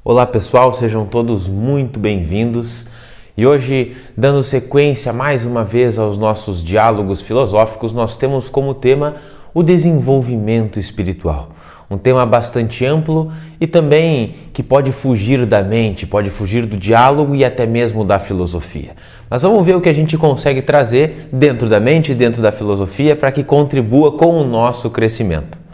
Olá pessoal, sejam todos muito bem-vindos e hoje, dando sequência mais uma vez aos nossos diálogos filosóficos, nós temos como tema o desenvolvimento espiritual. Um tema bastante amplo e também que pode fugir da mente, pode fugir do diálogo e até mesmo da filosofia. Mas vamos ver o que a gente consegue trazer dentro da mente e dentro da filosofia para que contribua com o nosso crescimento.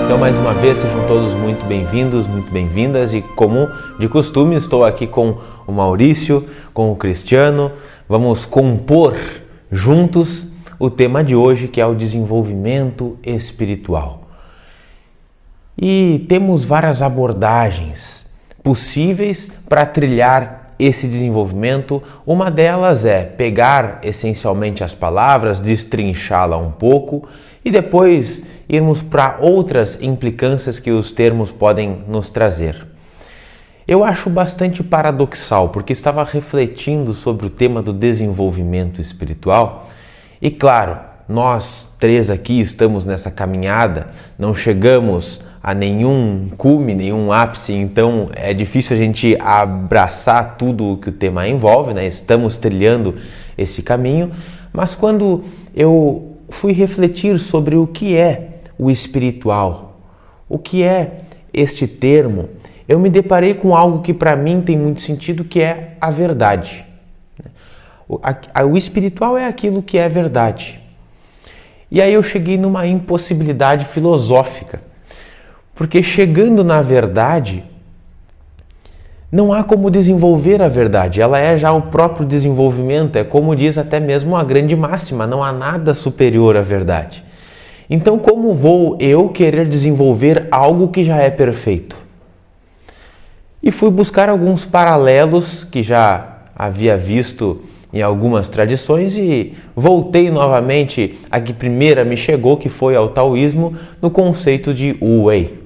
Então, mais uma vez, sejam todos muito bem-vindos, muito bem-vindas e, como de costume, estou aqui com o Maurício, com o Cristiano. Vamos compor juntos o tema de hoje, que é o desenvolvimento espiritual. E temos várias abordagens possíveis para trilhar esse desenvolvimento. Uma delas é pegar essencialmente as palavras, destrinchá-la um pouco e depois irmos para outras implicâncias que os termos podem nos trazer. Eu acho bastante paradoxal, porque estava refletindo sobre o tema do desenvolvimento espiritual e, claro, nós três aqui estamos nessa caminhada, não chegamos a nenhum cume, nenhum ápice, então é difícil a gente abraçar tudo o que o tema envolve, né? Estamos trilhando esse caminho, mas quando eu fui refletir sobre o que é o espiritual, o que é este termo, eu me deparei com algo que para mim tem muito sentido, que é a verdade. O espiritual é aquilo que é verdade. E aí eu cheguei numa impossibilidade filosófica, porque chegando na verdade, não há como desenvolver a verdade, ela é já o próprio desenvolvimento, é como diz até mesmo a grande máxima, não há nada superior à verdade. Então, como vou eu querer desenvolver algo que já é perfeito? E fui buscar alguns paralelos que já havia visto em algumas tradições e voltei novamente a que primeira me chegou, que foi ao taoísmo, no conceito de Wu Wei.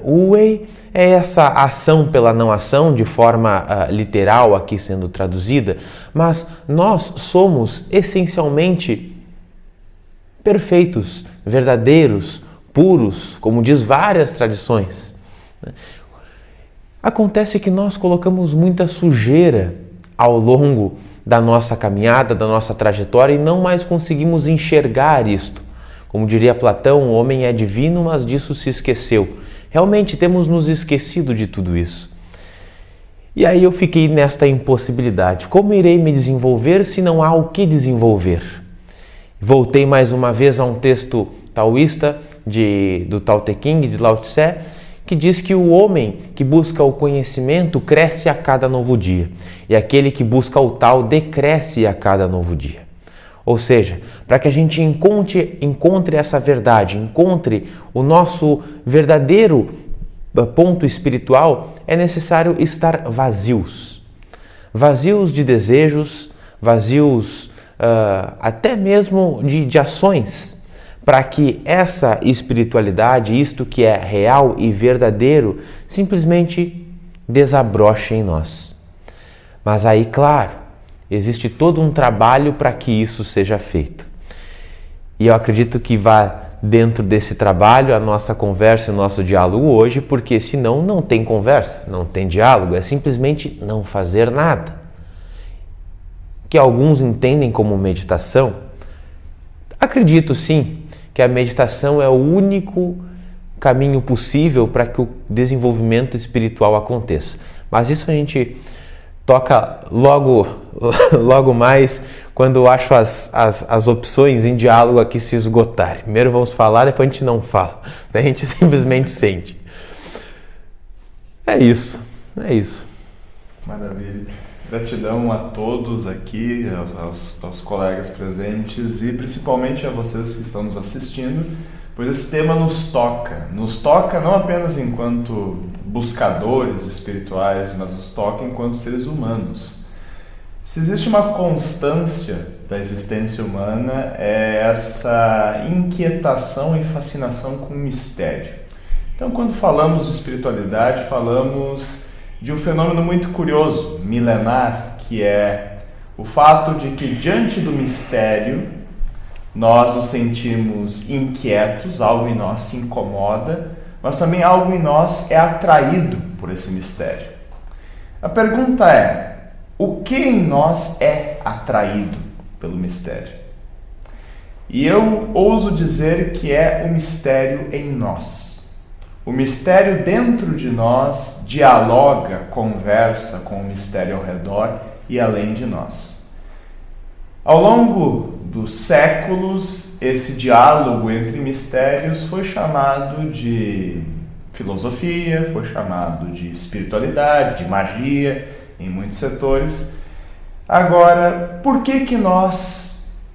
O Wu Wei é essa ação pela não ação, de forma literal aqui sendo traduzida, mas nós somos essencialmente perfeitos, verdadeiros, puros, como diz várias tradições. Acontece que nós colocamos muita sujeira ao longo da nossa caminhada, da nossa trajetória e não mais conseguimos enxergar isto. Como diria Platão, o homem é divino, mas disso se esqueceu. Realmente temos nos esquecido de tudo isso. E aí eu fiquei nesta impossibilidade. Como irei me desenvolver se não há o que desenvolver? Voltei mais uma vez a um texto taoísta do Tao Te Ching, de Lao Tse, que diz que o homem que busca o conhecimento cresce a cada novo dia, e aquele que busca o Tao decresce a cada novo dia. Ou seja, para que a gente encontre essa verdade, encontre o nosso verdadeiro ponto espiritual, é necessário estar vazios. Vazios de desejos, vazios até mesmo de ações, para que essa espiritualidade, isto que é real e verdadeiro, simplesmente desabroche em nós. Mas aí, claro, existe todo um trabalho para que isso seja feito. E eu acredito que vá dentro desse trabalho a nossa conversa, o nosso diálogo hoje, porque senão não tem conversa, não tem diálogo, é simplesmente não fazer nada. Que alguns entendem como meditação. Acredito sim que a meditação é o único caminho possível para que o desenvolvimento espiritual aconteça. Mas isso a gente toca logo mais quando eu acho as opções em diálogo aqui se esgotarem. Primeiro vamos falar, depois a gente não fala. A gente simplesmente sente. É isso. Maravilha. Gratidão a todos aqui, aos colegas presentes e principalmente a vocês que estão nos assistindo, pois esse tema nos toca não apenas enquanto buscadores espirituais, mas nos toca enquanto seres humanos. Se existe uma constância da existência humana, é essa inquietação e fascinação com o mistério. Então, quando falamos de espiritualidade, falamos de um fenômeno muito curioso, milenar, que é o fato de que diante do mistério Nós nos sentimos inquietos, algo em nós se incomoda, mas também algo em nós é atraído por esse mistério. A pergunta é: o que em nós é atraído pelo mistério? E eu ouso dizer que é o mistério em nós. O mistério dentro de nós dialoga, conversa com o mistério ao redor e além de nós. Ao longo dos séculos, esse diálogo entre mistérios foi chamado de filosofia, foi chamado de espiritualidade, de magia, em muitos setores. Agora, por que nós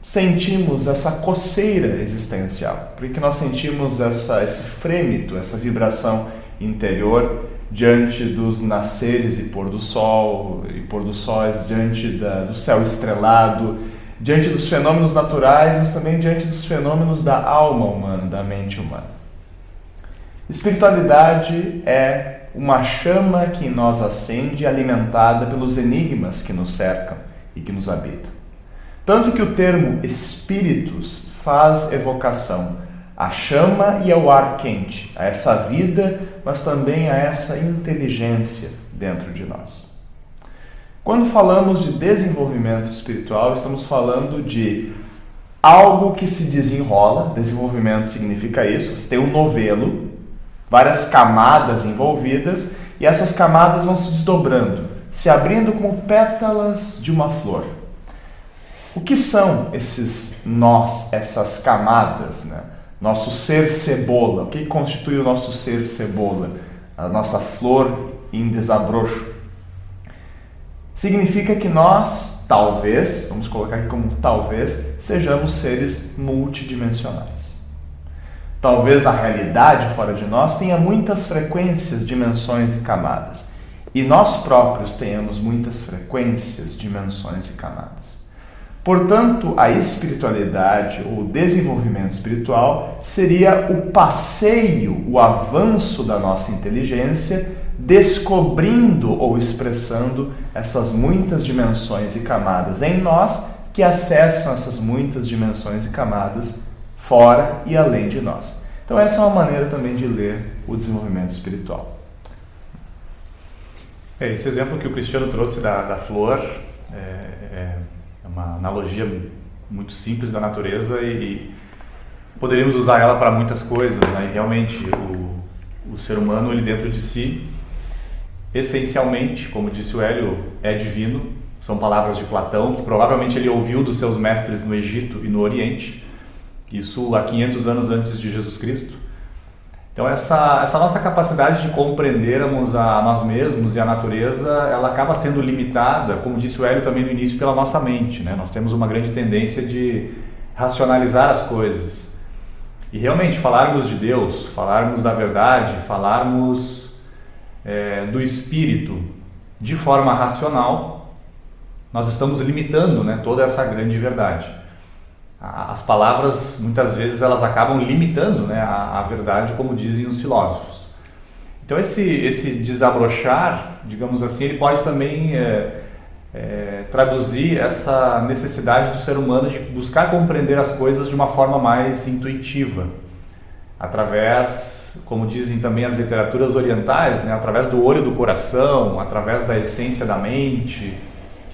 sentimos essa coceira existencial? Por que nós sentimos esse frêmito, essa vibração interior diante dos nasceres e pôr do sol, e pôr dos sóis, diante do céu estrelado, diante dos fenômenos naturais, mas também diante dos fenômenos da alma humana, da mente humana? Espiritualidade é uma chama que em nós acende, alimentada pelos enigmas que nos cercam e que nos habitam. Tanto que o termo espíritos faz evocação à chama e ao ar quente, a essa vida, mas também a essa inteligência dentro de nós. Quando falamos de desenvolvimento espiritual, estamos falando de algo que se desenrola. Desenvolvimento significa isso, você tem um novelo, várias camadas envolvidas, e essas camadas vão se desdobrando, se abrindo como pétalas de uma flor. O que são esses nós, essas camadas, né? Nosso ser cebola. O que constitui o nosso ser cebola? A nossa flor em desabrocho. Significa que nós, talvez, vamos colocar aqui como talvez, sejamos seres multidimensionais. Talvez a realidade fora de nós tenha muitas frequências, dimensões e camadas. E nós próprios tenhamos muitas frequências, dimensões e camadas. Portanto, a espiritualidade ou o desenvolvimento espiritual seria o passeio, o avanço da nossa inteligência, descobrindo ou expressando essas muitas dimensões e camadas em nós que acessam essas muitas dimensões e camadas fora e além de nós. Então essa é uma maneira também de ler o desenvolvimento espiritual. Esse exemplo que o Cristiano trouxe da flor é uma analogia muito simples da natureza e poderíamos usar ela para muitas coisas, né? E realmente o ser humano, ele dentro de si, essencialmente, como disse o Hélio, é divino. São palavras de Platão, que provavelmente ele ouviu dos seus mestres no Egito e no Oriente, isso há 500 anos antes de Jesus Cristo. Então essa nossa capacidade de compreendermos a nós mesmos e a natureza, ela acaba sendo limitada, como disse o Hélio também no início, pela nossa mente, né? Nós temos uma grande tendência de racionalizar as coisas. E realmente falarmos de Deus, falarmos da verdade, falarmos do Espírito de forma racional, nós estamos limitando, né, toda essa grande verdade. As palavras, muitas vezes, elas acabam limitando, né, a verdade, como dizem os filósofos. Então, esse desabrochar, digamos assim, ele pode também traduzir essa necessidade do ser humano de buscar compreender as coisas de uma forma mais intuitiva, através, como dizem também as literaturas orientais, né, através do olho do coração, através da essência da mente,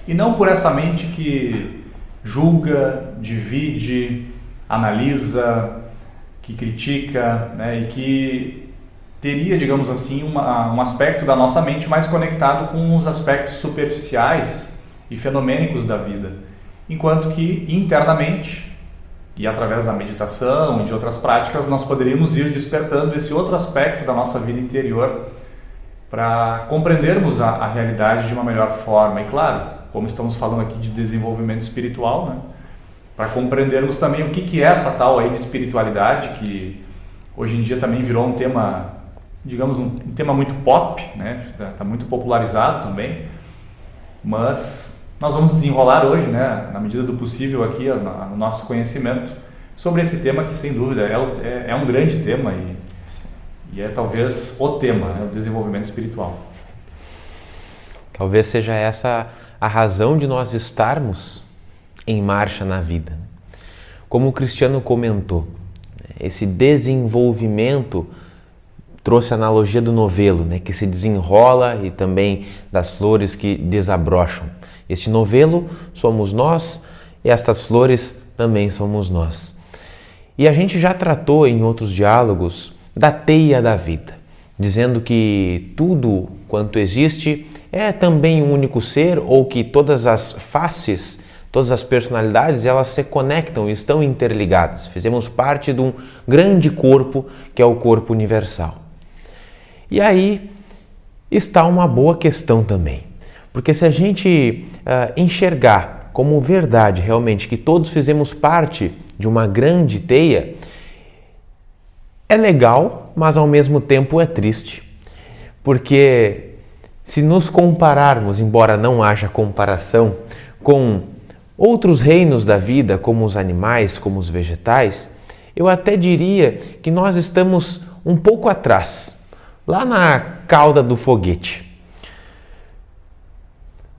e não por essa mente que julga, divide, analisa, que critica, né, e que teria, digamos assim, um aspecto da nossa mente mais conectado com os aspectos superficiais e fenomênicos da vida, enquanto que internamente e através da meditação e de outras práticas nós poderíamos ir despertando esse outro aspecto da nossa vida interior para compreendermos a realidade de uma melhor forma. E claro, como estamos falando aqui de desenvolvimento espiritual, né, para compreendermos também o que é essa tal aí de espiritualidade, que hoje em dia também virou um tema, digamos, um tema muito pop, né, está muito popularizado também, mas nós vamos desenrolar hoje, né, na medida do possível aqui, no nosso conhecimento, sobre esse tema que, sem dúvida, é um grande tema e é talvez o tema, né, o desenvolvimento espiritual. Talvez seja essa a razão de nós estarmos em marcha na vida. como o Cristiano comentou, esse desenvolvimento trouxe a analogia do novelo, né, que se desenrola, e também das flores que desabrocham. Este novelo somos nós e estas flores também somos nós. E a gente já tratou em outros diálogos da teia da vida, dizendo que tudo quanto existe é também um único ser, ou que todas as faces, todas as personalidades, elas se conectam e estão interligadas. Fizemos parte de um grande corpo que é o corpo universal. E aí está uma boa questão também, porque se a gente enxergar como verdade realmente que todos fizemos parte de uma grande teia, é legal, mas ao mesmo tempo é triste, porque se nos compararmos, embora não haja comparação, com outros reinos da vida, como os animais, como os vegetais, eu até diria que nós estamos um pouco atrás, lá na cauda do foguete.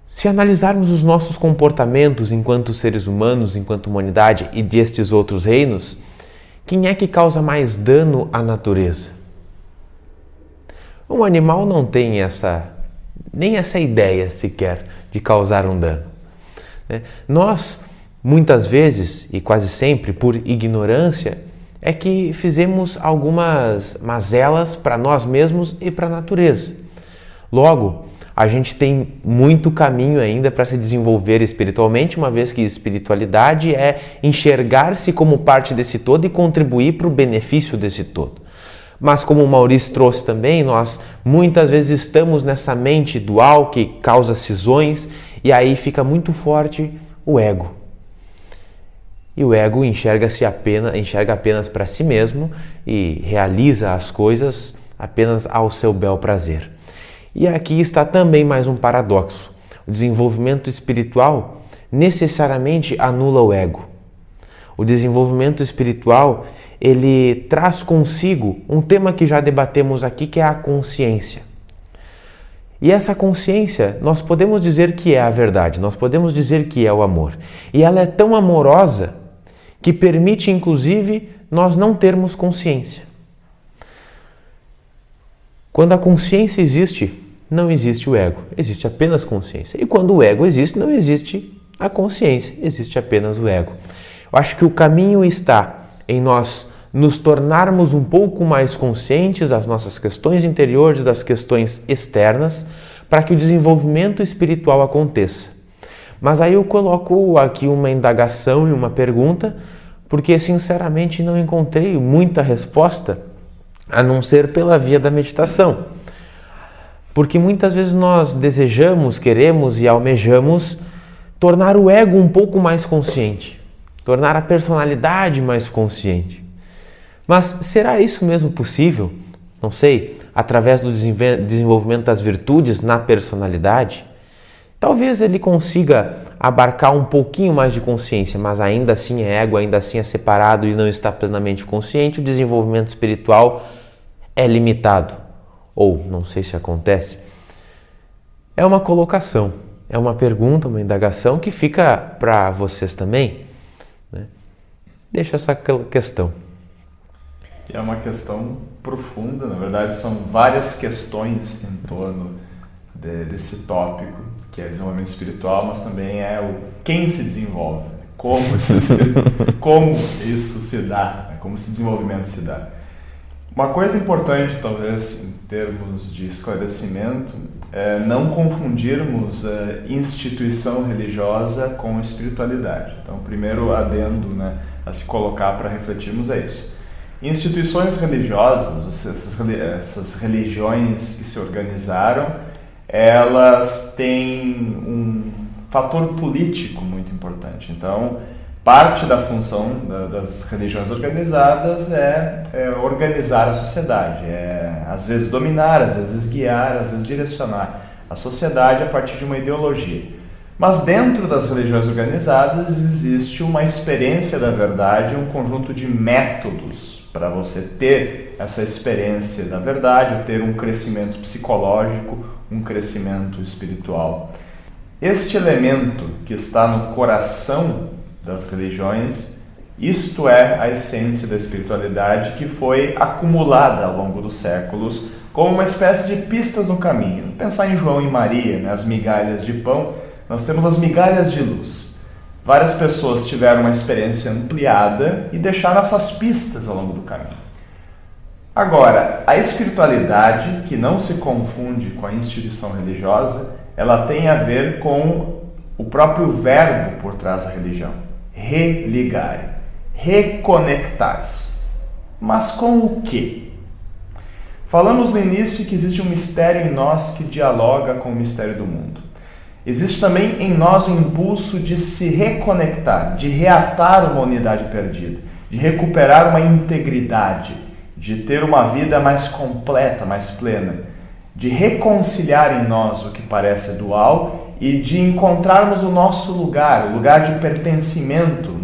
Se analisarmos os nossos comportamentos enquanto seres humanos, enquanto humanidade e destes outros reinos, quem é que causa mais dano à natureza? Um animal não tem nem essa ideia sequer de causar um dano. Nós, muitas vezes e quase sempre por ignorância, é que fizemos algumas mazelas para nós mesmos e para a natureza. Logo, a gente tem muito caminho ainda para se desenvolver espiritualmente, uma vez que espiritualidade é enxergar-se como parte desse todo e contribuir para o benefício desse todo. Mas como o Maurício trouxe também, nós muitas vezes estamos nessa mente dual que causa cisões, e aí fica muito forte o ego. E o ego enxerga apenas para si mesmo e realiza as coisas apenas ao seu bel prazer. E aqui está também mais um paradoxo. O desenvolvimento espiritual necessariamente anula o ego. O desenvolvimento espiritual, ele traz consigo um tema que já debatemos aqui, que é a consciência. E essa consciência, nós podemos dizer que é a verdade, nós podemos dizer que é o amor. E ela é tão amorosa que permite, inclusive, nós não termos consciência. Quando a consciência existe, não existe o ego, existe apenas consciência. E quando o ego existe, não existe a consciência, existe apenas o ego. Eu acho que o caminho está em nós nos tornarmos um pouco mais conscientes das nossas questões interiores, das questões externas, para que o desenvolvimento espiritual aconteça. Mas aí eu coloco aqui uma indagação e uma pergunta, porque sinceramente não encontrei muita resposta, a não ser pela via da meditação. Porque muitas vezes nós desejamos, queremos e almejamos tornar o ego um pouco mais consciente, tornar a personalidade mais consciente. Mas será isso mesmo possível? Não sei, através do desenvolvimento das virtudes na personalidade? Talvez ele consiga abarcar um pouquinho mais de consciência, mas ainda assim é ego, ainda assim é separado e não está plenamente consciente. O desenvolvimento espiritual é limitado. Ou, não sei se acontece. É uma colocação, é uma pergunta, uma indagação que fica para vocês também. Deixa essa questão. É uma questão profunda, na verdade são várias questões em torno desse tópico, que é desenvolvimento espiritual, mas também é o quem se desenvolve, como isso se dá, como esse desenvolvimento se dá. Uma coisa importante, talvez, em termos de esclarecimento, é não confundirmos a instituição religiosa com espiritualidade. Então, o primeiro adendo, a se colocar para refletirmos é isso. Instituições religiosas, essas religiões que se organizaram, elas têm um fator político muito importante. Então, parte da função das religiões organizadas é organizar a sociedade, às vezes dominar, às vezes guiar, às vezes direcionar a sociedade a partir de uma ideologia. Mas dentro das religiões organizadas existe uma experiência da verdade, um conjunto de métodos para você ter essa experiência da verdade, ter um crescimento psicológico, um crescimento espiritual. Este elemento que está no coração das religiões Isto é a essência da espiritualidade que foi acumulada ao longo dos séculos como uma espécie de pistas no caminho. Pensar em João e Maria, né, as migalhas de pão, nós temos as migalhas de luz. Várias pessoas tiveram uma experiência ampliada e deixaram essas pistas ao longo do caminho. Agora, a espiritualidade, que não se confunde com a instituição religiosa, ela tem a ver com o próprio verbo por trás da religião. Religar, reconectar-se. Mas com o quê? Falamos no início que existe um mistério em nós que dialoga com o mistério do mundo. Existe também em nós um impulso de se reconectar, de reatar uma unidade perdida, de recuperar uma integridade, de ter uma vida mais completa, mais plena, de reconciliar em nós o que parece dual e de encontrarmos o nosso lugar, o lugar de pertencimento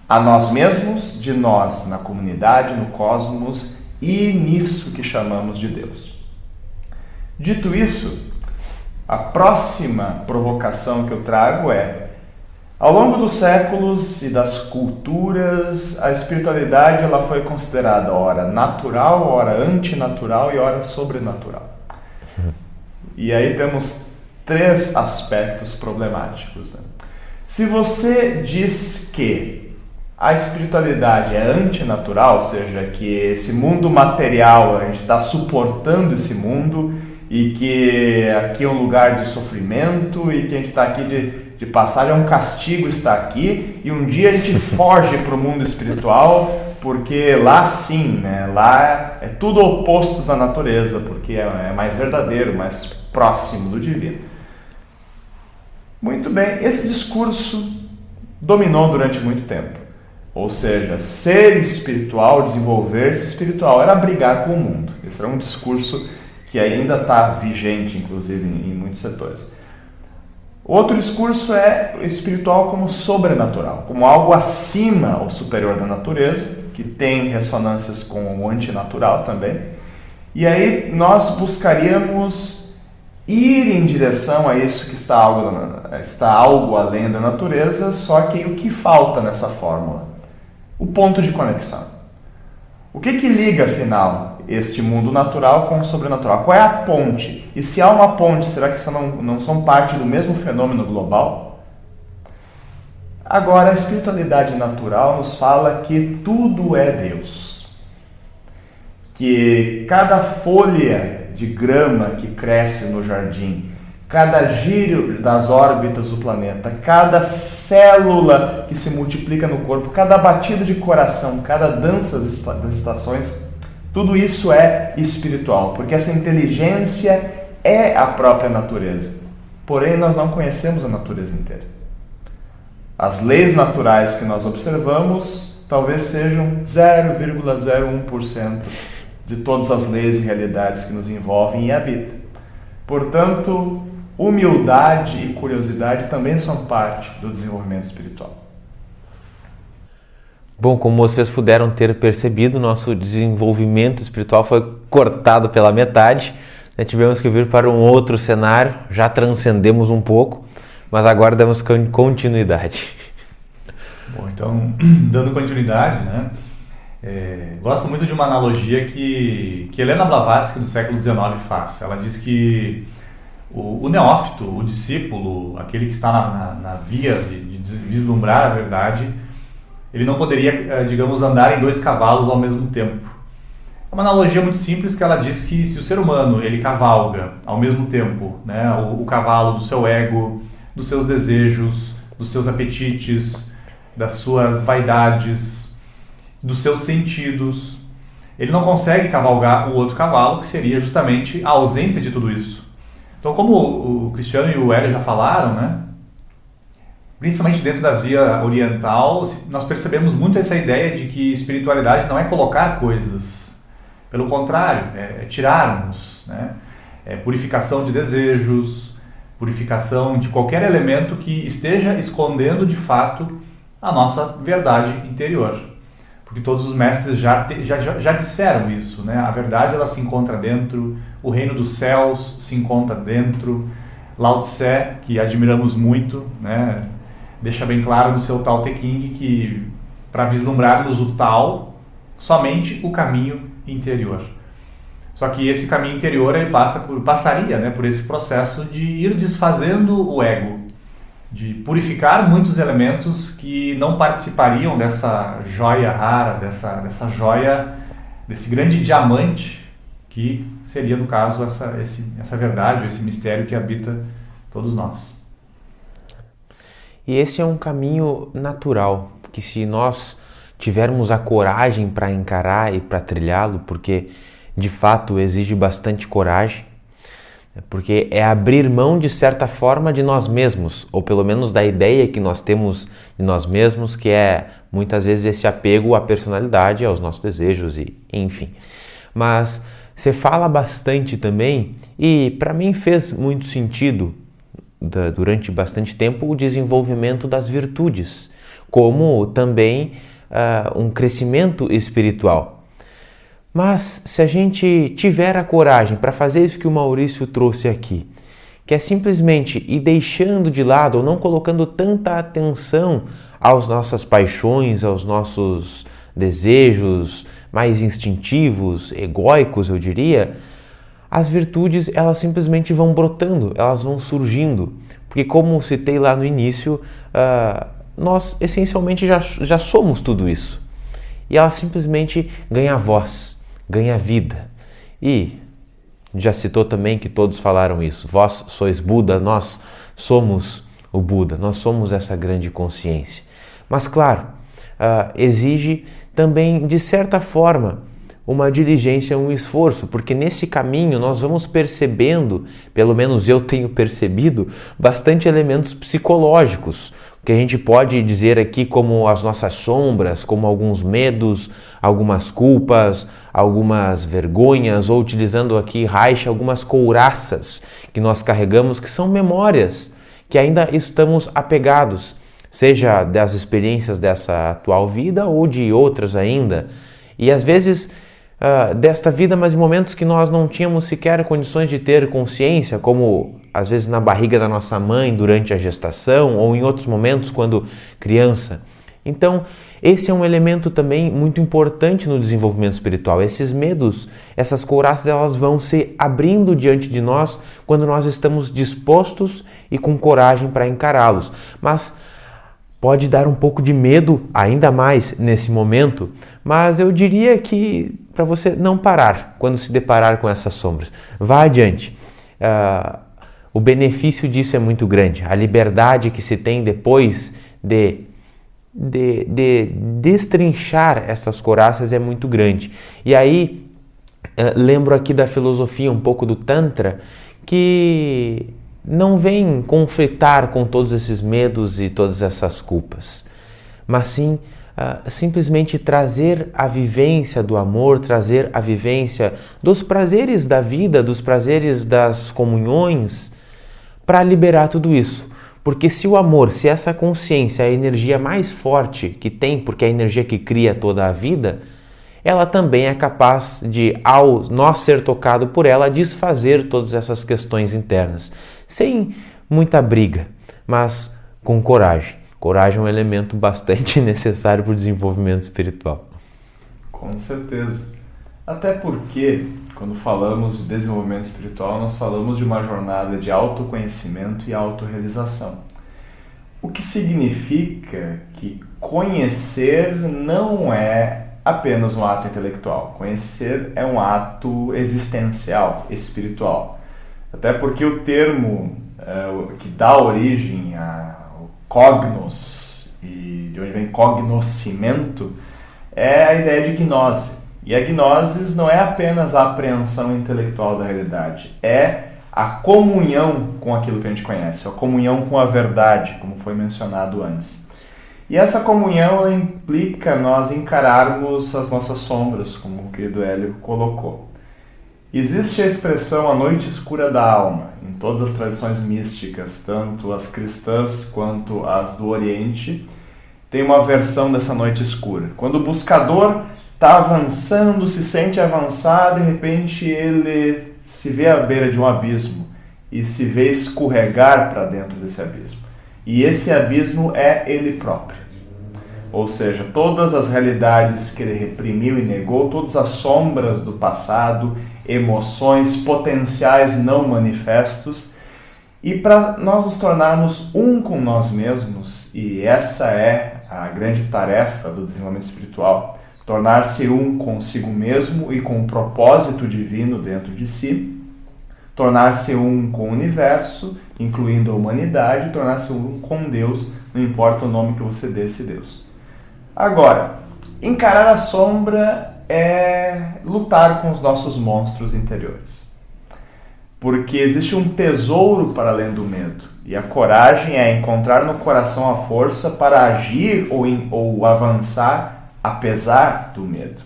a nós mesmos, de nós na comunidade, no cosmos e nisso que chamamos de Deus. Dito isso, a próxima provocação que eu trago é: ao longo dos séculos e das culturas, a espiritualidade ela foi considerada ora natural, ora antinatural e ora sobrenatural. E aí temos 3 aspectos problemáticos, né? Se você diz que a espiritualidade é antinatural, ou seja, que esse mundo material, a gente está suportando esse mundo e que aqui é um lugar de sofrimento e que a gente está aqui de passagem, é um castigo estar aqui e um dia a gente foge para o mundo espiritual porque lá sim, né? Lá é tudo oposto da natureza, porque é mais verdadeiro, mais próximo do divino. Muito bem, esse discurso dominou durante muito tempo. Ou seja, ser espiritual, desenvolver-se espiritual, era brigar com o mundo. Esse era um discurso que ainda está vigente, inclusive, em muitos setores. Outro discurso é o espiritual como sobrenatural, como algo acima ou superior da natureza, que tem ressonâncias com o antinatural também. E aí nós buscaríamos ir em direção a isso que está algo além da natureza, só que o que falta nessa fórmula? O ponto de conexão. O que liga, afinal, este mundo natural com o sobrenatural? Qual é a ponte? E se há uma ponte, será que não são parte do mesmo fenômeno global? Agora, a espiritualidade natural nos fala que tudo é Deus. Que cada folha de grama que cresce no jardim, cada giro das órbitas do planeta, cada célula que se multiplica no corpo, cada batida de coração, cada dança das estações, tudo isso é espiritual, porque essa inteligência é a própria natureza. Porém, nós não conhecemos a natureza inteira. As leis naturais que nós observamos talvez sejam 0,01% de todas as leis e realidades que nos envolvem e habitam. Portanto, humildade e curiosidade também são parte do desenvolvimento espiritual. Bom, como vocês puderam ter percebido, nosso desenvolvimento espiritual foi cortado pela metade. Tivemos que vir para um outro cenário, já transcendemos um pouco, mas agora damos continuidade. Bom, então, dando continuidade, né? Gosto muito de uma analogia que Helena Blavatsky, do século XIX, faz. Ela diz que o neófito, o discípulo, aquele que está na via de vislumbrar a verdade, ele não poderia, digamos, andar em 2 cavalos ao mesmo tempo. É uma analogia muito simples que ela diz que se o ser humano ele cavalga ao mesmo tempo, né, o cavalo do seu ego, dos seus desejos, dos seus apetites, das suas vaidades, dos seus sentidos, ele não consegue cavalgar o outro cavalo, que seria justamente a ausência de tudo isso. Então, como o Cristiano e o Hélio já falaram, né, principalmente dentro da via oriental, nós percebemos muito essa ideia de que espiritualidade não é colocar coisas. Pelo contrário, é tirarmos, né? Purificação de desejos, purificação de qualquer elemento que esteja escondendo de fato a nossa verdade interior. Porque todos os mestres já disseram isso, né? A verdade ela se encontra dentro, o reino dos céus se encontra dentro. Lao Tse, que admiramos muito, né? Deixa bem claro no seu Tao Te Ching que para vislumbrarmos o tal, somente o caminho interior. Só que esse caminho interior ele passaria, né, por esse processo de ir desfazendo o ego, de purificar muitos elementos que não participariam dessa joia rara, dessa joia, desse grande diamante que seria, no caso, essa verdade, esse mistério que habita todos nós. E esse é um caminho natural, que se nós tivermos a coragem para encarar e para trilhá-lo, porque de fato exige bastante coragem, porque é abrir mão de certa forma de nós mesmos, ou pelo menos da ideia que nós temos de nós mesmos, que é muitas vezes esse apego à personalidade, aos nossos desejos e enfim. Mas você fala bastante também, e para mim fez muito sentido durante bastante tempo o desenvolvimento das virtudes, como também um crescimento espiritual. Mas se a gente tiver a coragem para fazer isso que o Maurício trouxe aqui, que é simplesmente ir deixando de lado ou não colocando tanta atenção às nossas paixões, aos nossos desejos mais instintivos, egóicos, eu diria, as virtudes elas simplesmente vão brotando, elas vão surgindo. Porque como citei lá no início, nós essencialmente já somos tudo isso. E ela simplesmente ganha voz, ganha vida. E já citou também que todos falaram isso. Vós sois Buda, nós somos o Buda, nós somos essa grande consciência. Mas claro, exige também, de certa forma, uma diligência, um esforço, porque nesse caminho nós vamos percebendo, pelo menos eu tenho percebido, bastante elementos psicológicos, que a gente pode dizer aqui como as nossas sombras, como alguns medos, algumas culpas, algumas vergonhas, ou utilizando aqui Reich, algumas couraças que nós carregamos, que são memórias, que ainda estamos apegados, seja das experiências dessa atual vida ou de outras ainda. E às vezes desta vida, mas em momentos que nós não tínhamos sequer condições de ter consciência, como às vezes na barriga da nossa mãe durante a gestação ou em outros momentos quando criança. Então, esse é um elemento também muito importante no desenvolvimento espiritual. Esses medos, essas couraças, elas vão se abrindo diante de nós quando nós estamos dispostos e com coragem para encará-los. Mas pode dar um pouco de medo, ainda mais nesse momento, mas eu diria que para você não parar quando se deparar com essas sombras. Vá adiante. O benefício disso é muito grande. A liberdade que se tem depois de destrinchar essas couraças é muito grande. E aí, lembro aqui da filosofia um pouco do Tantra, que não vem conflitar com todos esses medos e todas essas culpas, mas sim simplesmente trazer a vivência do amor, trazer a vivência dos prazeres da vida, dos prazeres das comunhões, para liberar tudo isso. Porque se o amor, se essa consciência é a energia mais forte que tem, porque é a energia que cria toda a vida, ela também é capaz de, ao nós ser tocado por ela, desfazer todas essas questões internas. Sem muita briga, mas com coragem. Coragem é um elemento bastante necessário para o desenvolvimento espiritual. Com certeza. Até porque, quando falamos de desenvolvimento espiritual, nós falamos de uma jornada de autoconhecimento e autorrealização. O que significa que conhecer não é apenas um ato intelectual. Conhecer é um ato existencial, espiritual. Até porque o termo que dá origem ao cognos, e de onde vem cognoscimento, é a ideia de gnose. E a gnosis não é apenas a apreensão intelectual da realidade, é a comunhão com aquilo que a gente conhece, a comunhão com a verdade, como foi mencionado antes. E essa comunhão implica nós encararmos as nossas sombras, como o querido Hélio colocou. Existe a expressão a noite escura da alma, em todas as tradições místicas, tanto as cristãs quanto as do Oriente, tem uma versão dessa noite escura. Quando o buscador está avançando, se sente avançar, de repente ele se vê à beira de um abismo e se vê escorregar para dentro desse abismo. E esse abismo é ele próprio. Ou seja, todas as realidades que ele reprimiu e negou, todas as sombras do passado, emoções, potenciais não manifestos, e para nós nos tornarmos um com nós mesmos, e essa é a grande tarefa do desenvolvimento espiritual, tornar-se um consigo mesmo e com um propósito divino dentro de si, tornar-se um com o universo, incluindo a humanidade, tornar-se um com Deus, não importa o nome que você dê a esse Deus. Agora, encarar a sombra é lutar com os nossos monstros interiores. Porque existe um tesouro para além do medo. E a coragem é encontrar no coração a força para agir ou avançar apesar do medo.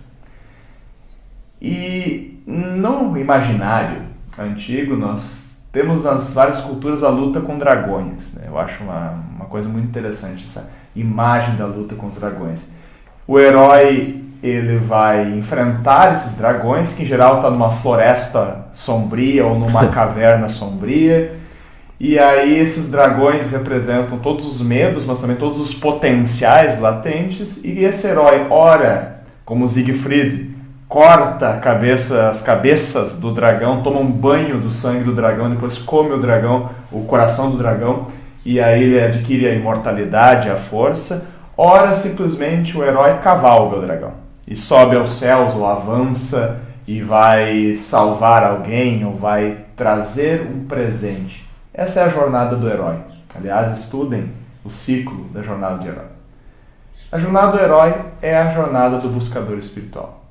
E no imaginário antigo, nós temos nas várias culturas a luta com dragões, né? Eu acho uma coisa muito interessante essa imagem da luta com os dragões. O herói, ele vai enfrentar esses dragões, que em geral está numa floresta sombria ou numa caverna sombria, e aí esses dragões representam todos os medos, mas também todos os potenciais latentes, e esse herói, ora, como Siegfried, corta as cabeças do dragão, toma um banho do sangue do dragão, depois come o dragão, o coração do dragão, e aí ele adquire a imortalidade, a força. Ora, simplesmente o herói cavalga o dragão e sobe aos céus ou avança e vai salvar alguém ou vai trazer um presente. Essa é a jornada do herói. Aliás, estudem o ciclo da jornada do herói. A jornada do herói é a jornada do buscador espiritual.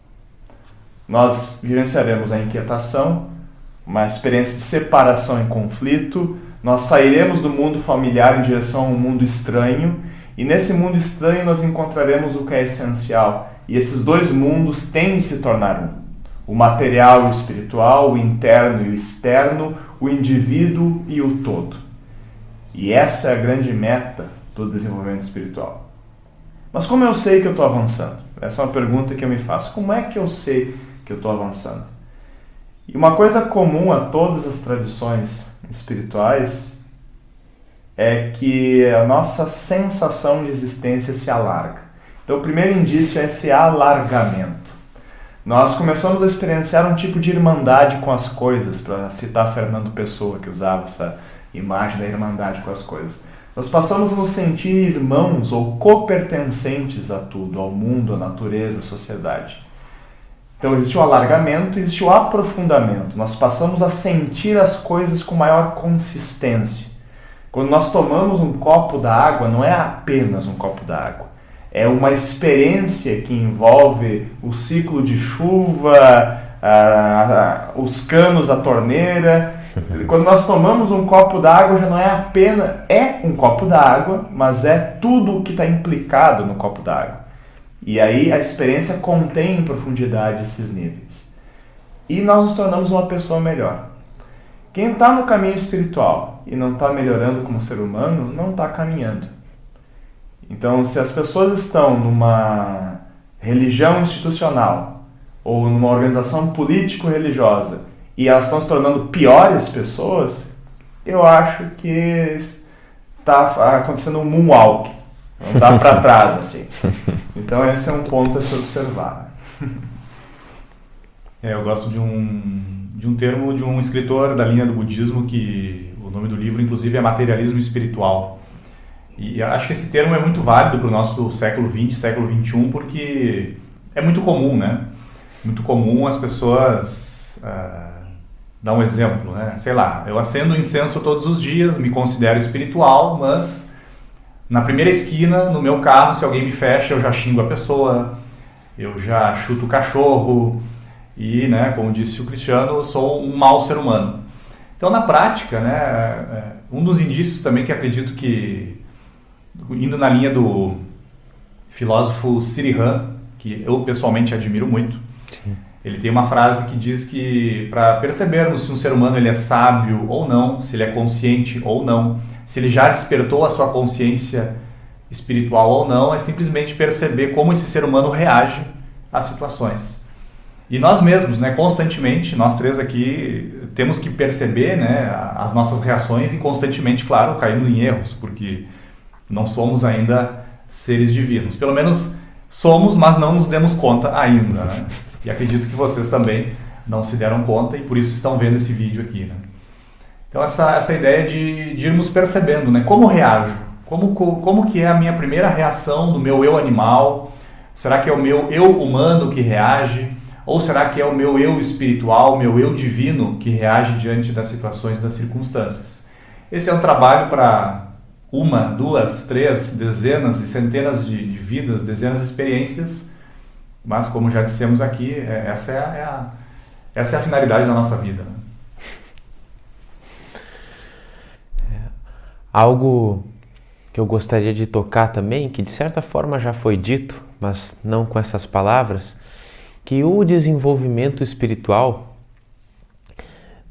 Nós vivenciaremos a inquietação, uma experiência de separação e conflito. Nós sairemos do mundo familiar em direção a um mundo estranho, e nesse mundo estranho nós encontraremos o que é essencial. E esses dois mundos têm de se tornar um. O material e o espiritual, o interno e o externo, o indivíduo e o todo. E essa é a grande meta do desenvolvimento espiritual. Mas como eu sei que eu estou avançando? Essa é uma pergunta que eu me faço. Como é que eu sei que eu estou avançando? E uma coisa comum a todas as tradições espirituais é que a nossa sensação de existência se alarga. Então o primeiro indício é esse alargamento. Nós começamos a experienciar um tipo de irmandade com as coisas, para citar Fernando Pessoa, que usava essa imagem da irmandade com as coisas. Nós passamos a nos sentir irmãos ou copertencentes a tudo, ao mundo, à natureza, à sociedade. Então existe o alargamento e existe o aprofundamento. Nós passamos a sentir as coisas com maior consistência. Quando nós tomamos um copo d'água, não é apenas um copo d'água. É uma experiência que envolve o ciclo de chuva, os canos da torneira. Quando nós tomamos um copo d'água, já não é apenas um copo d'água, mas é tudo o que está implicado no copo d'água. E aí a experiência contém em profundidade esses níveis. E nós nos tornamos uma pessoa melhor. Quem está no caminho espiritual e não está melhorando como ser humano, não está caminhando. Então, se as pessoas estão numa religião institucional ou numa organização político-religiosa e elas estão se tornando piores pessoas, eu acho que está acontecendo um moonwalk. Não dá para trás, assim. Então esse é um ponto a se observar. Eu gosto de um termo de um escritor da linha do budismo, que o nome do livro, inclusive, é Materialismo Espiritual. E acho que esse termo é muito válido para o nosso século XX, século XXI, porque é muito comum, né? Muito comum as pessoas... dar um exemplo, né? Sei lá, eu acendo incenso todos os dias, me considero espiritual, mas... na primeira esquina, no meu carro, se alguém me fecha, eu já xingo a pessoa, eu já chuto o cachorro e, né, como disse o Cristiano, eu sou um mau ser humano. Então, na prática, né, um dos indícios também que acredito que, indo na linha do filósofo Sirihan, que eu pessoalmente admiro muito, sim, ele tem uma frase que diz que para percebermos se um ser humano ele é sábio ou não, se ele é consciente ou não, se ele já despertou a sua consciência espiritual ou não, é simplesmente perceber como esse ser humano reage às situações. E nós mesmos, né, constantemente, nós três aqui, temos que perceber, né, as nossas reações e constantemente, claro, caindo em erros, porque não somos ainda seres divinos. Pelo menos somos, mas não nos demos conta ainda, né? E acredito que vocês também não se deram conta e por isso estão vendo esse vídeo aqui, né? Então essa ideia de irmos percebendo, né? Como reajo? Como que é a minha primeira reação do meu eu animal? Será que é o meu eu humano que reage? Ou será que é o meu eu espiritual, meu eu divino que reage diante das situações, das circunstâncias? Esse é um trabalho para 1, 2, 3, dezenas e centenas de vidas, dezenas de experiências, mas como já dissemos aqui, essa é a finalidade da nossa vida, né? Algo que eu gostaria de tocar também, que de certa forma já foi dito, mas não com essas palavras, que o desenvolvimento espiritual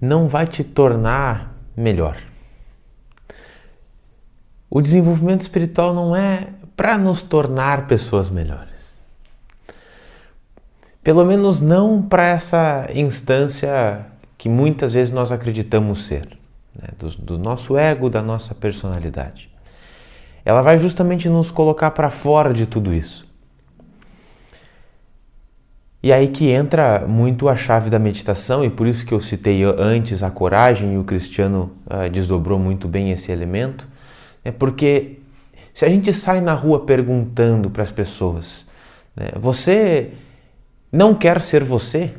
não vai te tornar melhor. O desenvolvimento espiritual não é para nos tornar pessoas melhores. Pelo menos não para essa instância que muitas vezes nós acreditamos ser, né? Do nosso ego, da nossa personalidade. Ela vai justamente nos colocar para fora de tudo isso. E aí que entra muito a chave da meditação, e por isso que eu citei antes a coragem, e o Cristiano desdobrou muito bem esse elemento, é porque se a gente sai na rua perguntando para as pessoas, né, você não quer ser você?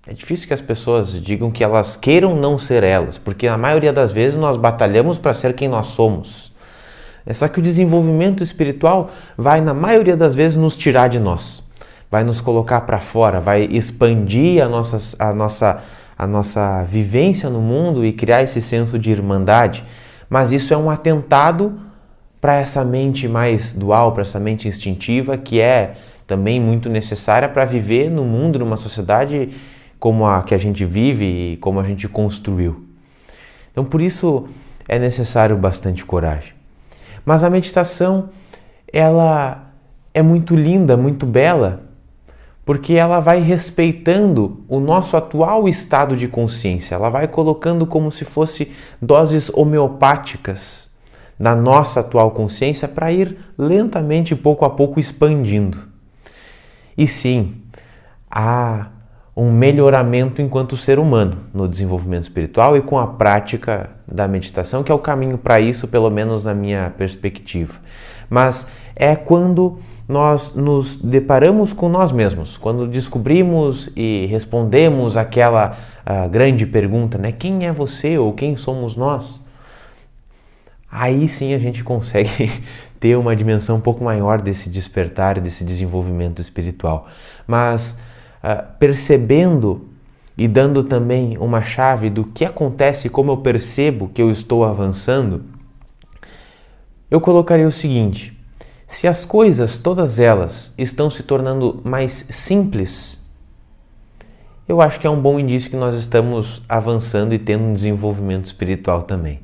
É difícil que as pessoas digam que elas queiram não ser elas, porque na maioria das vezes nós batalhamos para ser quem nós somos. É só que o desenvolvimento espiritual vai, na maioria das vezes, nos tirar de nós. Vai nos colocar para fora, vai expandir a nossa vivência no mundo e criar esse senso de irmandade. Mas isso é um atentado para essa mente mais dual, para essa mente instintiva, que é também muito necessária para viver no mundo, numa sociedade como a que a gente vive e como a gente construiu. Então, por isso é necessário bastante coragem. Mas a meditação, ela é muito linda, muito bela, porque ela vai respeitando o nosso atual estado de consciência. Ela vai colocando como se fosse doses homeopáticas na nossa atual consciência para ir lentamente, pouco a pouco, expandindo. E sim, há um melhoramento enquanto ser humano no desenvolvimento espiritual e com a prática da meditação, que é o caminho para isso, pelo menos na minha perspectiva. Mas é quando nós nos deparamos com nós mesmos, quando descobrimos e respondemos aquela grande pergunta, né? Quem é você ou quem somos nós? Aí sim a gente consegue ter uma dimensão um pouco maior desse despertar e desse desenvolvimento espiritual. Mas percebendo e dando também uma chave do que acontece, como eu percebo que eu estou avançando, eu colocaria o seguinte: se as coisas, todas elas, estão se tornando mais simples, eu acho que é um bom indício que nós estamos avançando e tendo um desenvolvimento espiritual também.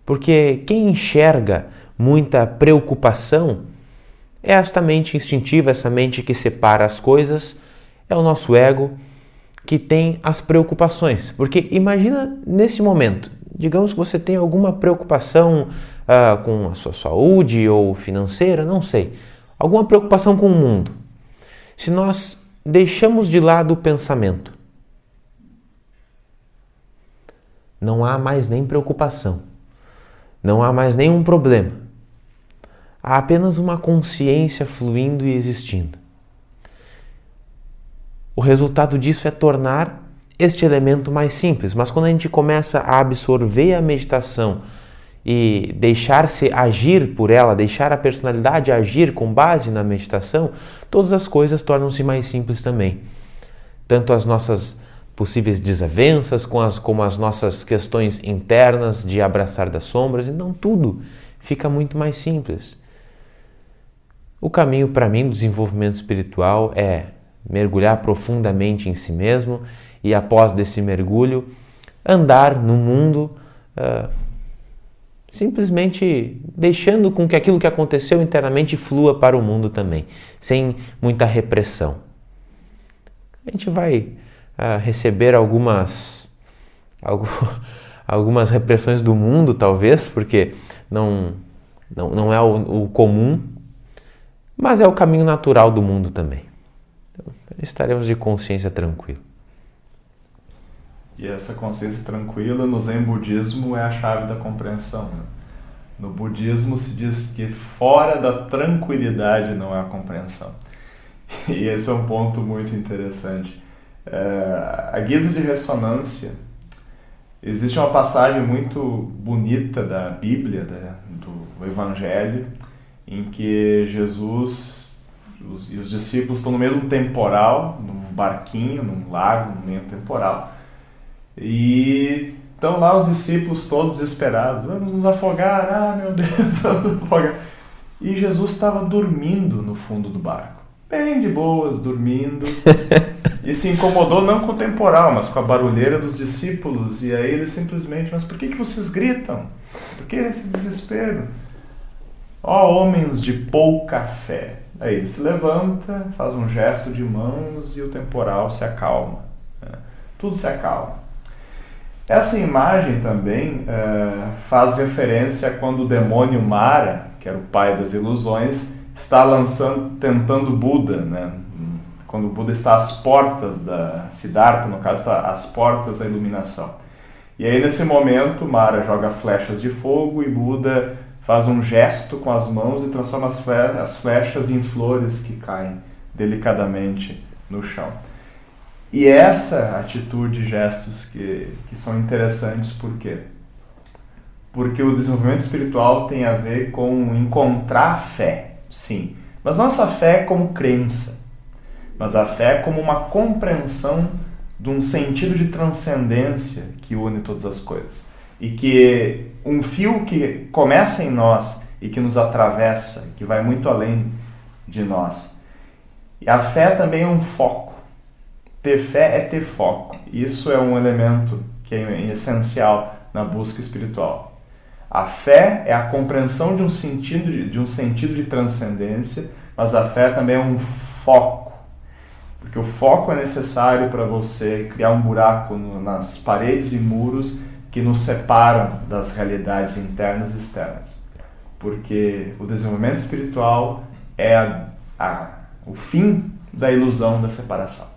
Porque quem enxerga muita preocupação é esta mente instintiva, essa mente que separa as coisas, é o nosso ego que tem as preocupações. Porque imagina nesse momento, digamos que você tem alguma preocupação com a sua saúde ou financeira, não sei, alguma preocupação com o mundo. Se nós deixamos de lado o pensamento, não há mais nem preocupação, não há mais nenhum problema. Há apenas uma consciência fluindo e existindo. O resultado disso é tornar este elemento mais simples, mas quando a gente começa a absorver a meditação e deixar-se agir por ela, deixar a personalidade agir com base na meditação, todas as coisas tornam-se mais simples também. Tanto as nossas possíveis desavenças, como as nossas questões internas de abraçar das sombras, então tudo fica muito mais simples. O caminho para mim do desenvolvimento espiritual é mergulhar profundamente em si mesmo e, após desse mergulho, andar no mundo simplesmente deixando com que aquilo que aconteceu internamente flua para o mundo também, sem muita repressão. A gente vai receber algumas repressões do mundo, talvez, porque não é o comum, mas é o caminho natural do mundo também. Então, estaremos de consciência tranquila. E essa consciência tranquila no Zen budismo é a chave da compreensão, né? No budismo se diz que fora da tranquilidade não há compreensão. E esse é um ponto muito interessante. A guisa de ressonância, existe uma passagem muito bonita da Bíblia, do Evangelho, em que Jesus e os discípulos estão no meio de um temporal, num barquinho, num lago, no meio temporal, e estão lá os discípulos todos desesperados, vamos nos afogar, meu Deus, vamos nos afogar. E Jesus estava dormindo no fundo do barco, bem de boas, dormindo, e se incomodou não com o temporal, mas com a barulheira dos discípulos, e aí ele simplesmente, mas por que vocês gritam? Por que esse desespero? Ó homens de pouca fé. Aí ele se levanta, faz um gesto de mãos e o temporal se acalma, né? Tudo se acalma. Essa imagem também faz referência a quando o demônio Mara, que era o pai das ilusões, está tentando Buda, né? Quando o Buda está às portas da Siddhartha, no caso, está às portas da iluminação. E aí, nesse momento, Mara joga flechas de fogo e Buda faz um gesto com as mãos e transforma as flechas em flores que caem delicadamente no chão. E essa atitude e gestos que são interessantes, por quê? Porque o desenvolvimento espiritual tem a ver com encontrar fé, sim. Mas não essa fé como crença, mas a fé como uma compreensão de um sentido de transcendência que une todas as coisas. E que um fio que começa em nós e que nos atravessa, que vai muito além de nós. E a fé também é um foco. Ter fé é ter foco. Isso é um elemento que é essencial na busca espiritual. A fé é a compreensão de um sentido de transcendência, mas a fé também é um foco. Porque o foco é necessário para você criar um buraco nas paredes e muros que nos separam das realidades internas e externas. Porque o desenvolvimento espiritual é o fim da ilusão da separação.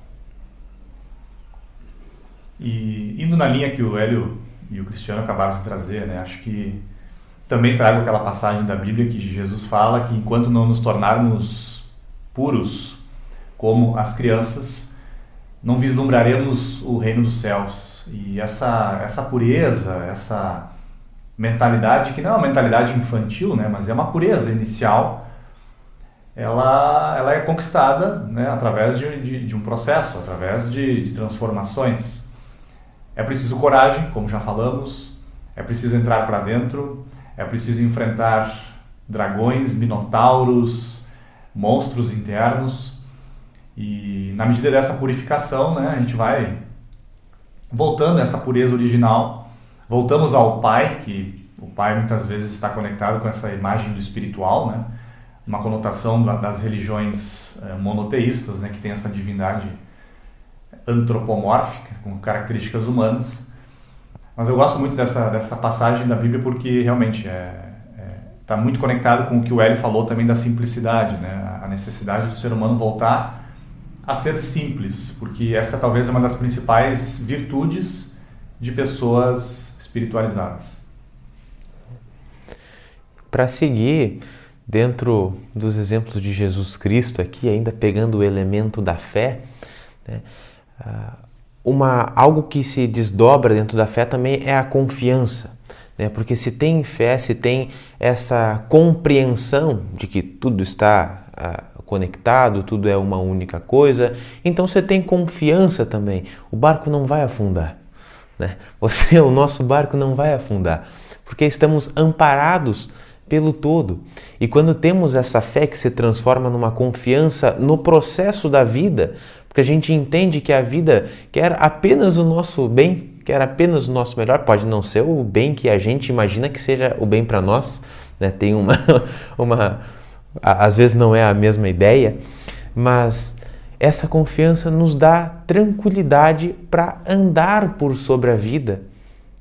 E indo na linha que o Hélio e o Cristiano acabaram de trazer, né, acho que também trago aquela passagem da Bíblia que Jesus fala que enquanto não nos tornarmos puros como as crianças, não vislumbraremos o reino dos céus. E essa pureza, essa mentalidade, que não é uma mentalidade infantil, né, mas é uma pureza inicial, ela é conquistada, né, através de um processo, através de transformações. É preciso coragem, como já falamos, é preciso entrar para dentro, é preciso enfrentar dragões, minotauros, monstros internos. E na medida dessa purificação, né, a gente vai voltando a essa pureza original, voltamos ao Pai, que o Pai muitas vezes está conectado com essa imagem do espiritual, né, uma conotação das religiões monoteístas, né, que tem essa divindade antropomórfica, com características humanas. Mas eu gosto muito dessa passagem da Bíblia porque realmente está muito conectado com o que o Hélio falou também da simplicidade, né? A necessidade do ser humano voltar a ser simples, porque essa talvez é uma das principais virtudes de pessoas espiritualizadas. Para seguir, dentro dos exemplos de Jesus Cristo aqui, ainda pegando o elemento da fé, né? Algo que se desdobra dentro da fé também é a confiança, né? Porque se tem fé, se tem essa compreensão de que tudo está conectado, tudo é uma única coisa, então você tem confiança também. O barco não vai afundar, né? O nosso barco não vai afundar, porque estamos amparados pelo todo. E quando temos essa fé que se transforma numa confiança no processo da vida, porque a gente entende que a vida quer apenas o nosso bem, quer apenas o nosso melhor, pode não ser o bem que a gente imagina que seja o bem para nós, né? Tem às vezes não é a mesma ideia, mas essa confiança nos dá tranquilidade para andar por sobre a vida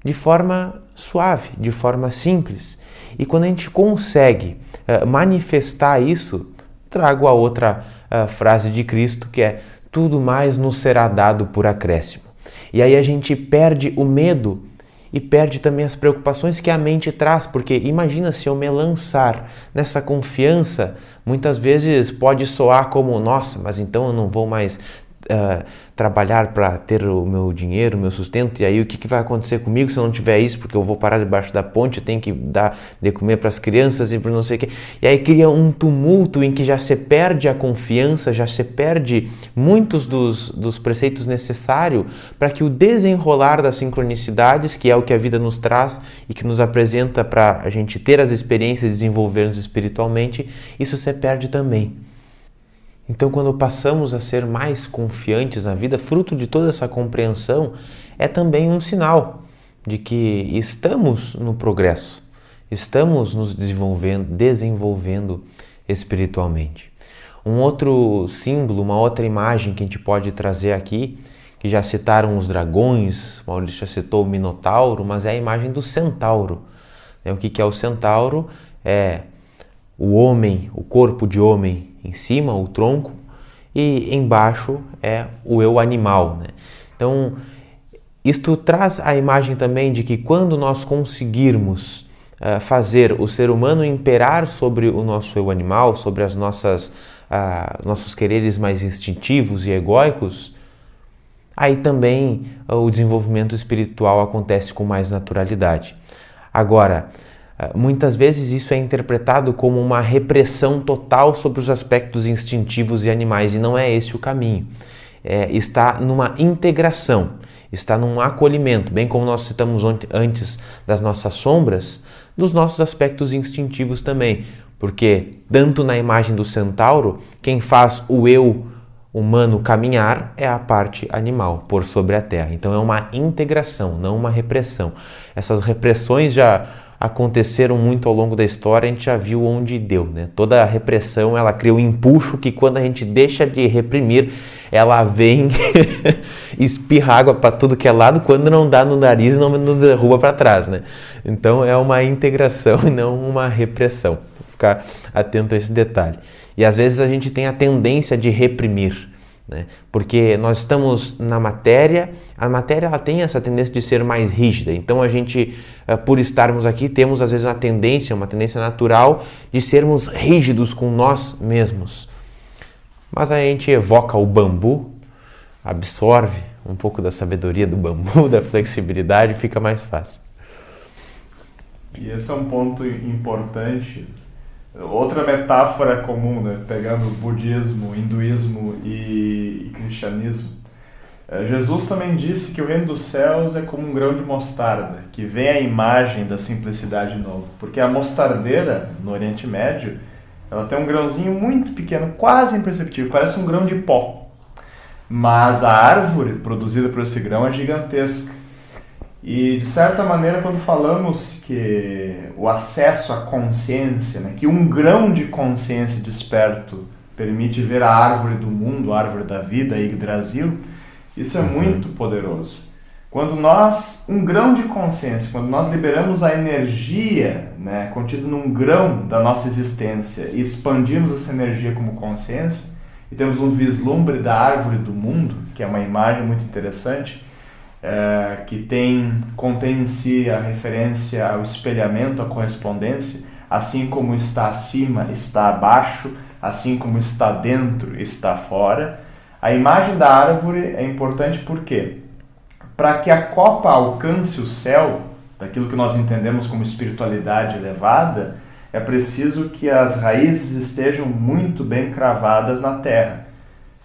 de forma suave, de forma simples. E quando a gente consegue manifestar isso, trago a outra frase de Cristo, que é: tudo mais nos será dado por acréscimo. E aí a gente perde o medo e perde também as preocupações que a mente traz, porque imagina se eu me lançar nessa confiança, muitas vezes pode soar como: nossa, mas então eu não vou mais trabalhar para ter o meu dinheiro, o meu sustento, e aí o que vai acontecer comigo se eu não tiver isso, porque eu vou parar debaixo da ponte, eu tenho que dar de comer para as crianças e para não sei o que. E aí cria um tumulto em que já se perde a confiança, já se perde muitos dos preceitos necessários para que o desenrolar das sincronicidades, que é o que a vida nos traz e que nos apresenta para a gente ter as experiências e desenvolver-nos espiritualmente, isso se perde também. Então, quando passamos a ser mais confiantes na vida, fruto de toda essa compreensão, é também um sinal de que estamos no progresso, estamos nos desenvolvendo espiritualmente. Um outro símbolo, uma outra imagem que a gente pode trazer aqui, que já citaram os dragões, Maurício já citou o Minotauro, mas é a imagem do centauro. O que é o centauro? É o homem, o corpo de homem em cima, o tronco, e embaixo é o eu animal, né? Então, isto traz a imagem também de que quando nós conseguirmos fazer o ser humano imperar sobre o nosso eu animal, sobre as nossos quereres mais instintivos e egóicos, aí também o desenvolvimento espiritual acontece com mais naturalidade. Agora, muitas vezes isso é interpretado como uma repressão total sobre os aspectos instintivos e animais, e não é esse o caminho. Está numa integração, está num acolhimento, bem como nós citamos antes das nossas sombras, dos nossos aspectos instintivos também, porque tanto na imagem do centauro, quem faz o eu humano caminhar é a parte animal, por sobre a terra. Então é uma integração, não uma repressão. Essas repressões já aconteceram muito ao longo da história, a gente já viu onde deu, né? Toda a repressão, ela cria um empuxo que quando a gente deixa de reprimir, ela vem espirra água para tudo que é lado, quando não dá no nariz, não nos derruba para trás, né? Então é uma integração e não uma repressão. Vou ficar atento a esse detalhe. E às vezes a gente tem a tendência de reprimir, né? Porque nós estamos na matéria, a matéria ela tem essa tendência de ser mais rígida, então a gente, por estarmos aqui, temos às vezes uma tendência natural de sermos rígidos com nós mesmos. Mas a gente evoca o bambu, absorve um pouco da sabedoria do bambu, da flexibilidade, e fica mais fácil. E esse é um ponto importante. Outra metáfora comum, né? Pegando budismo, hinduísmo e cristianismo, Jesus também disse que o reino dos céus é como um grão de mostarda, que vem a imagem da simplicidade de novo. Porque a mostardeira, no Oriente Médio, ela tem um grãozinho muito pequeno, quase imperceptível, parece um grão de pó. Mas a árvore produzida por esse grão é gigantesca. E, de certa maneira, quando falamos que o acesso à consciência, né, que um grão de consciência desperto permite ver a árvore do mundo, a árvore da vida, Yggdrasil, isso é muito poderoso. Quando nós, um grão de consciência, quando nós liberamos a energia, né, contida num grão da nossa existência e expandimos essa energia como consciência, e temos um vislumbre da árvore do mundo, que é uma imagem muito interessante, que contém em si a referência ao espelhamento, à correspondência, assim como está acima, está abaixo, assim como está dentro, está fora. A imagem da árvore é importante porque, para que a copa alcance o céu, daquilo que nós entendemos como espiritualidade elevada, é preciso que as raízes estejam muito bem cravadas na terra.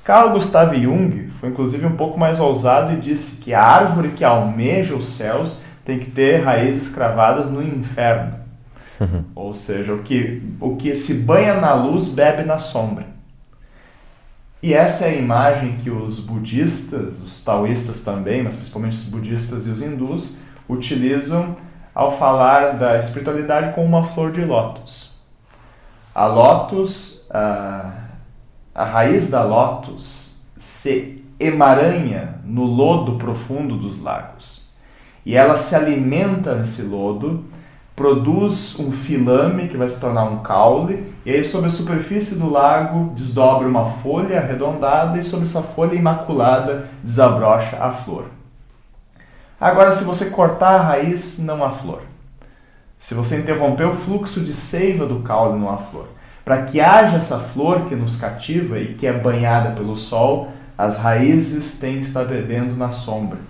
Carl Gustav Jung foi inclusive um pouco mais ousado e disse que a árvore que almeja os céus tem que ter raízes cravadas no inferno. Ou seja, o que se banha na luz bebe na sombra. E essa é a imagem que os budistas, os taoístas também, mas principalmente os budistas e os hindus, utilizam ao falar da espiritualidade com uma flor de lótus. A lótus, a raiz da lótus se emaranha no lodo profundo dos lagos. E ela se alimenta nesse lodo, produz um filame que vai se tornar um caule, e aí sobre a superfície do lago desdobra uma folha arredondada e sobre essa folha imaculada desabrocha a flor. Agora, se você cortar a raiz, não há flor. Se você interromper o fluxo de seiva do caule, não há flor. Para que haja essa flor que nos cativa e que é banhada pelo sol, as raízes têm que estar bebendo na sombra.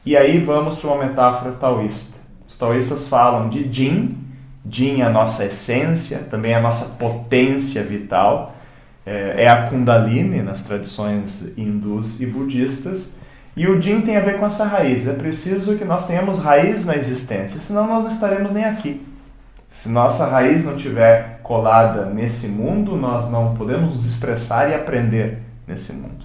E aí vamos para uma metáfora taoísta. Os taoístas falam de Jin. Jin é a nossa essência, também é a nossa potência vital. É a Kundalini nas tradições hindus e budistas. E o Jin tem a ver com essa raiz. É preciso que nós tenhamos raiz na existência, senão nós não estaremos nem aqui. Se nossa raiz não estiver colada nesse mundo, nós não podemos nos expressar e aprender nesse mundo.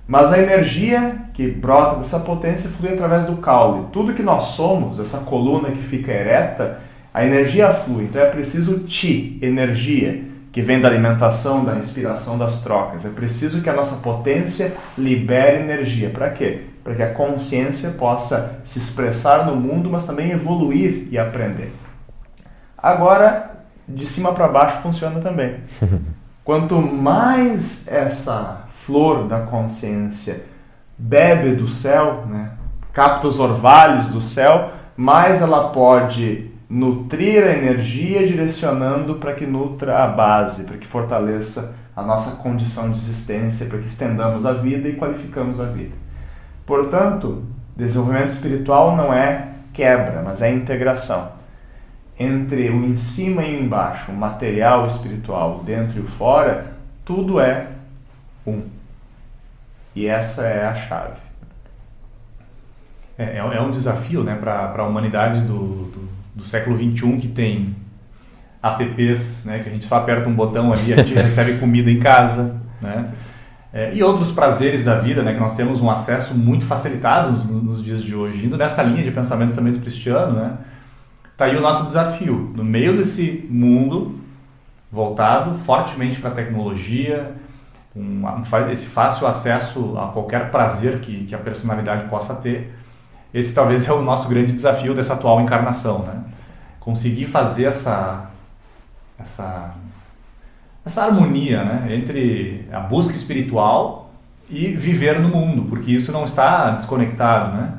Mas a energia que brota dessa potência flui através do caule. Tudo que nós somos, essa coluna que fica ereta, a energia flui. Então é preciso Chi, energia, que vem da alimentação, da respiração, das trocas. É preciso que a nossa potência libere energia. Para quê? Para que a consciência possa se expressar no mundo, mas também evoluir e aprender. Agora, de cima para baixo funciona também. Quanto mais essa flor da consciência bebe do céu, né, capta os orvalhos do céu, mais ela pode nutrir a energia direcionando para que nutra a base, para que fortaleça a nossa condição de existência, para que estendamos a vida e qualificamos a vida. Portanto, desenvolvimento espiritual não é quebra, mas é integração. Entre o em cima e o embaixo, o material espiritual, o dentro e o fora, tudo é um. E essa é a chave. É um desafio, né, para a humanidade do século XXI, que tem apps, né, que a gente só aperta um botão ali, a gente recebe comida em casa, né, e outros prazeres da vida, né, que nós temos um acesso muito facilitado nos dias de hoje. Indo nessa linha de pensamento também do Cristiano, né, tá aí o nosso desafio. No meio desse mundo voltado fortemente para a tecnologia, esse fácil acesso a qualquer prazer que a personalidade possa ter, esse talvez é o nosso grande desafio dessa atual encarnação, né? Conseguir fazer essa harmonia, né, entre a busca espiritual e viver no mundo, porque isso não está desconectado, né?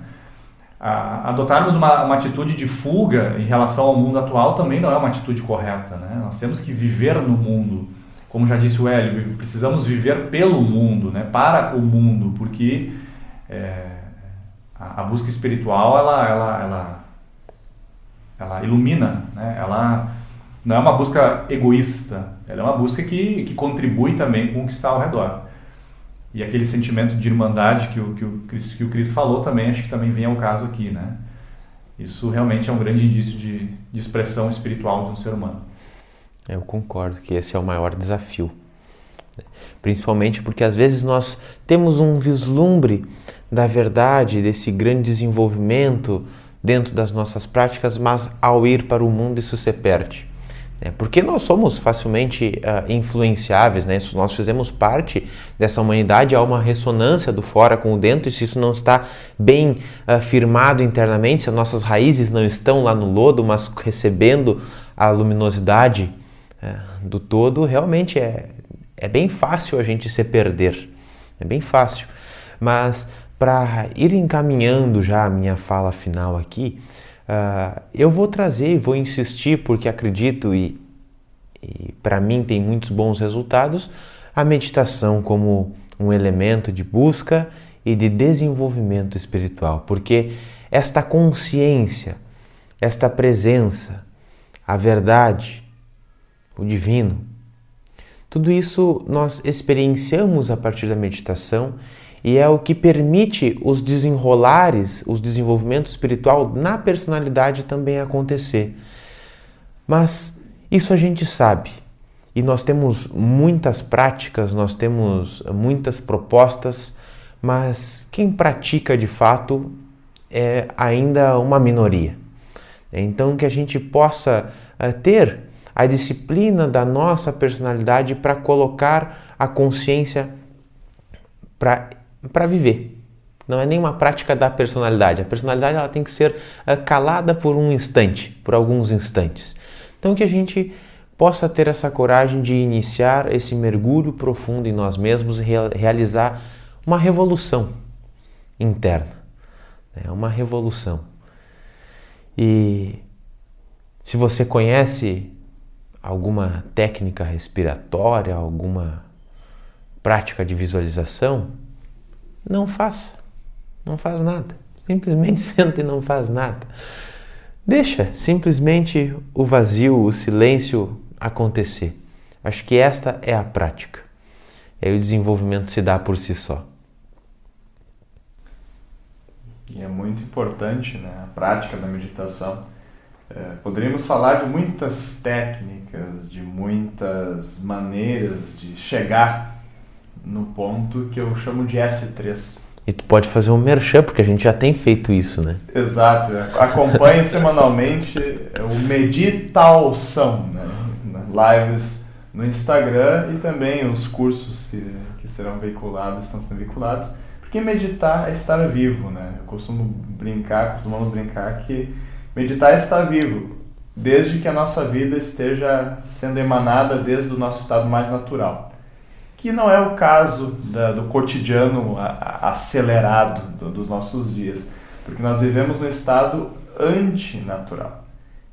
Adotarmos uma atitude de fuga em relação ao mundo atual também não é uma atitude correta, né? Nós temos que viver no mundo, como já disse o Hélio, precisamos viver pelo mundo, né? Para o mundo, porque a busca espiritual ela ilumina, né? Ela não é uma busca egoísta, ela é uma busca que contribui também com o que está ao redor. E aquele sentimento de irmandade que o Cris falou também, acho que também vem ao caso aqui, né? Isso realmente é um grande indício de expressão espiritual de um ser humano. Eu concordo que esse é o maior desafio. Principalmente porque às vezes nós temos um vislumbre da verdade, desse grande desenvolvimento dentro das nossas práticas, mas ao ir para o mundo isso se perde. Porque nós somos facilmente influenciáveis, né? Se nós fizemos parte dessa humanidade, há uma ressonância do fora com o dentro, e se isso não está bem firmado internamente, se as nossas raízes não estão lá no lodo, mas recebendo a luminosidade do todo, realmente é bem fácil a gente se perder, é bem fácil. Mas para ir encaminhando já a minha fala final aqui, eu vou trazer e vou insistir, porque acredito e para mim tem muitos bons resultados, a meditação como um elemento de busca e de desenvolvimento espiritual, porque esta consciência, esta presença, a verdade, o divino, tudo isso nós experienciamos a partir da meditação. E é o que permite os desenrolares, os desenvolvimentos espiritual na personalidade também acontecer. Mas isso a gente sabe. E nós temos muitas práticas, nós temos muitas propostas, mas quem pratica de fato é ainda uma minoria. Então que a gente possa ter a disciplina da nossa personalidade para colocar a consciência para viver, não é nem uma prática da personalidade. A personalidade ela tem que ser calada por um instante, por alguns instantes. Então que a gente possa ter essa coragem de iniciar esse mergulho profundo em nós mesmos e realizar uma revolução interna, né? Uma revolução. E se você conhece alguma técnica respiratória, alguma prática de visualização, não faz nada. Simplesmente senta e não faz nada. Deixa simplesmente o vazio, o silêncio acontecer. Acho que esta é a prática. E aí o desenvolvimento se dá por si só. E é muito importante, né, a prática da meditação. Poderíamos falar de muitas técnicas, de muitas maneiras de chegar no ponto que eu chamo de S3. E tu pode fazer um merchan, porque a gente já tem feito isso, né? Exato. Acompanhe semanalmente o Meditalção, né? Lives no Instagram e também os cursos que serão veiculados, estão sendo veiculados. Porque meditar é estar vivo, né? Costumamos brincar que meditar é estar vivo, desde que a nossa vida esteja sendo emanada desde o nosso estado mais natural. Que não é o caso do cotidiano acelerado dos nossos dias, porque nós vivemos no estado antinatural.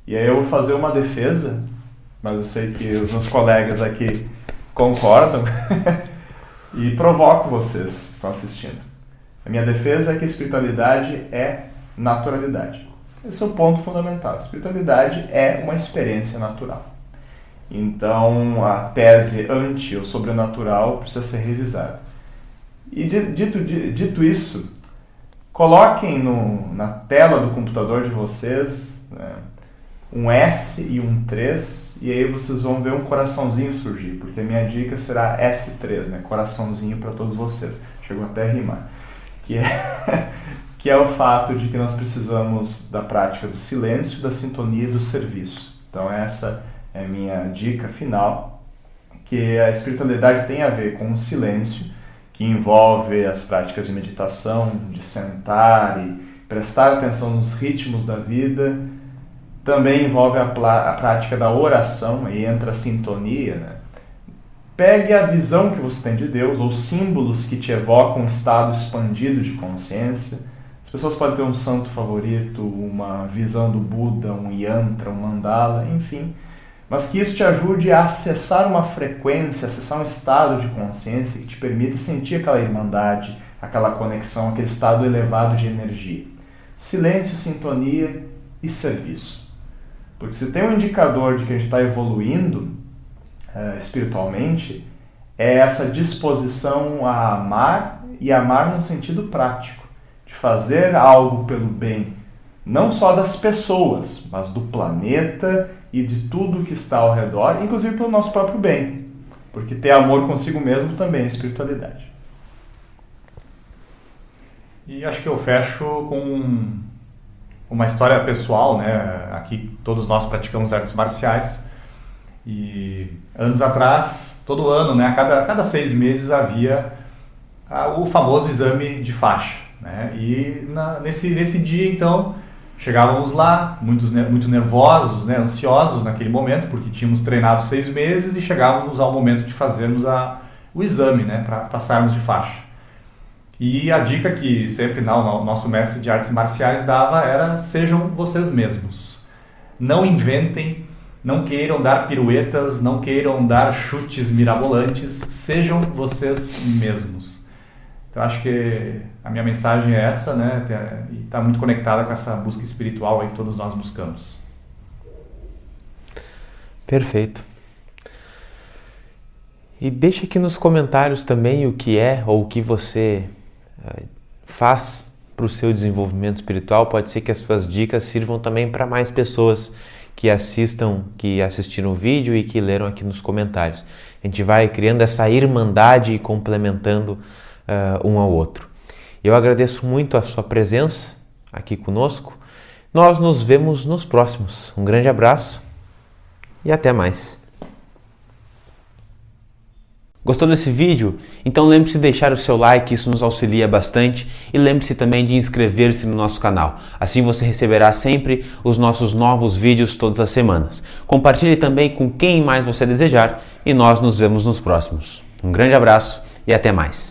E aí eu vou fazer uma defesa, mas eu sei que os meus colegas aqui concordam, e provoco vocês que estão assistindo. A minha defesa é que a espiritualidade é naturalidade. Esse é o ponto fundamental. A espiritualidade é uma experiência natural. Então, a tese anti ou sobrenatural precisa ser revisada. E dito isso, coloquem na tela do computador de vocês, né, um S e um 3, e aí vocês vão ver um coraçãozinho surgir, porque a minha dica será S3, né, coraçãozinho para todos vocês. Chegou até a rimar. Que é o fato de que nós precisamos da prática do silêncio, da sintonia e do serviço. Então essa é a minha dica final, que a espiritualidade tem a ver com o silêncio, que envolve as práticas de meditação, de sentar e prestar atenção nos ritmos da vida. Também envolve a prática da oração, aí entra a sintonia, né? Pegue a visão que você tem de Deus, ou símbolos que te evocam um estado expandido de consciência. As pessoas podem ter um santo favorito, uma visão do Buda, um yantra, um mandala, enfim. Mas que isso te ajude a acessar uma frequência, acessar um estado de consciência que te permita sentir aquela irmandade, aquela conexão, aquele estado elevado de energia. Silêncio, sintonia e serviço. Porque se tem um indicador de que a gente está evoluindo espiritualmente, é essa disposição a amar, e amar num sentido prático, de fazer algo pelo bem, não só das pessoas, mas do planeta e de tudo que está ao redor, inclusive pelo nosso próprio bem, porque ter amor consigo mesmo também é espiritualidade. E acho que eu fecho com uma história pessoal, né? Aqui todos nós praticamos artes marciais. E anos atrás, todo ano, né, a cada 6 meses havia o famoso exame de faixa, né? E nesse dia, então, chegávamos lá, muito nervosos, né, ansiosos naquele momento, porque tínhamos treinado 6 meses e chegávamos ao momento de fazermos o exame, né, para passarmos de faixa. E a dica que sempre o nosso mestre de artes marciais dava era: sejam vocês mesmos. Não inventem. Não queiram dar piruetas, não queiram dar chutes mirabolantes, sejam vocês mesmos. Então acho que a minha mensagem é essa, né? E está muito conectada com essa busca espiritual aí que todos nós buscamos. Perfeito. E deixa aqui nos comentários também o que é ou o que você faz para o seu desenvolvimento espiritual. Pode ser que as suas dicas sirvam também para mais pessoas que assistiram o vídeo e que leram aqui nos comentários. A gente vai criando essa irmandade e complementando um ao outro. Eu agradeço muito a sua presença aqui conosco. Nós nos vemos nos próximos. Um grande abraço e até mais. Gostou desse vídeo? Então lembre-se de deixar o seu like, isso nos auxilia bastante, e lembre-se também de inscrever-se no nosso canal. Assim você receberá sempre os nossos novos vídeos todas as semanas. Compartilhe também com quem mais você desejar e nós nos vemos nos próximos. Um grande abraço e até mais!